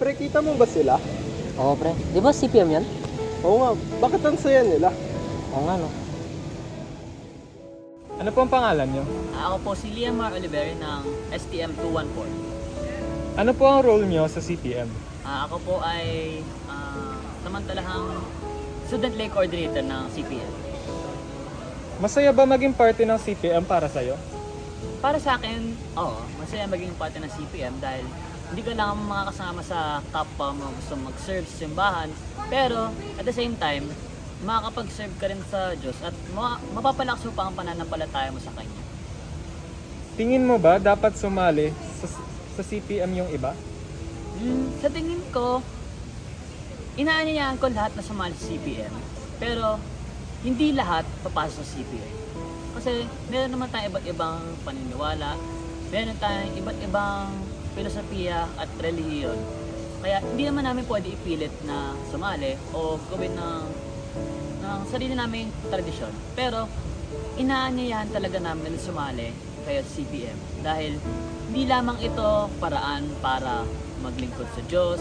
Pre, kita mo ba sila? Oo, pre. Di ba CPM yan? Oo nga, bakit ang saya nila? Oo nga, no? Ano po ang pangalan nyo? Ako po si Liamar Oliver ng STM 214. Ano po ang role nyo sa CPM? Ako po ay samantalahang student lay coordinator ng CPM. Masaya ba maging parte ng CPM para sa'yo? Para sa akin, oo, masaya maging parte ng CPM dahil hindi ka lang makakasama sa kapwa mo gusto mag-serve sa simbahan. Pero at the same time, makakapag-serve ka rin sa Diyos at mapapalakas mo pa ang pananampalataya mo sa Kanya. Tingin mo ba dapat sumali sa CPM yung iba? Sa tingin ko, inaanyayahan ko lahat na sumali sa CPM. Pero hindi lahat papasok sa CPM. Kasi meron naman tayong iba't ibang paniniwala, meron tayong iba't ibang filosofiya at relihiyon. Kaya hindi naman namin pwede ipilit na sumali o gawin ng sarili naming tradisyon. Pero inaanyayahan talaga namin na sumali kayo sa CPM dahil hindi lamang ito paraan para maglingkod sa Diyos,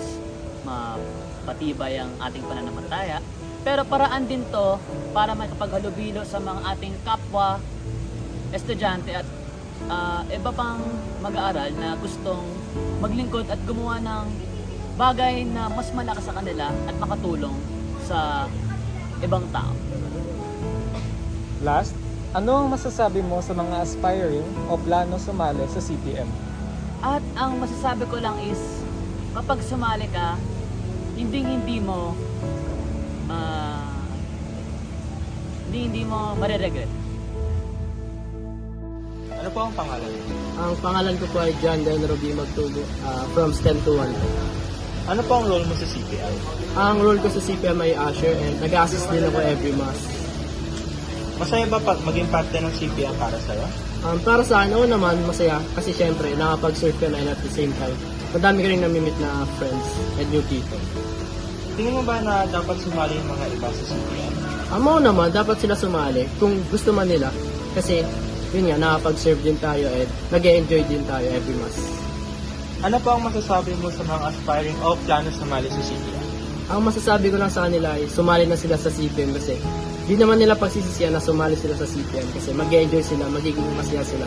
mapatibay ang ating pananampalataya, pero paraan din to para makapaghalubilo sa mga ating kapwa, estudyante at iba pang mag-aaral na gustong maglingkod at gumawa ng bagay na mas malakas sa kanila at makatulong sa ibang tao. Last, ano ang masasabi mo sa mga aspiring o plano sumali sa CPM? At ang masasabi ko lang is, kapag sumali ka, hindi mo mariregret. Ano po ang pangalan mo? Ang pangalan ko po ay John Del Ruby Magtubo from STEM 214. Ano po ang role mo sa CPM? Ang role ko sa CPM ay usher and nag-assist din ako every mass. Masaya ba maging parte ng CPM para sa'yo? Para sa akin, oo naman, masaya. Kasi syempre, nakapag-serve ka na and at the same time, madami ka rin namimit na friends and new people. Tingin mo ba na dapat sumali yung mga iba sa CPM? Oo naman, dapat sila sumali kung gusto man nila. Kasi, yun nga, nakapag-serve din tayo and nag-enjoy din tayo every mass. Ano po ang masasabi mo sa mga aspiring o plano sumali sa CPM? Ang masasabi ko lang sa kanila ay sumali na sila sa CPM kasi di naman nila pagsisisihan na sumali sila sa CPM kasi mag-enjoy sila, magiging masaya sila.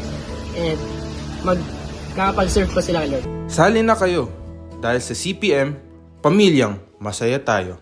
And makakapag-serve pa sila kay Lord. Sali na kayo dahil sa CPM, pamilyang masaya tayo.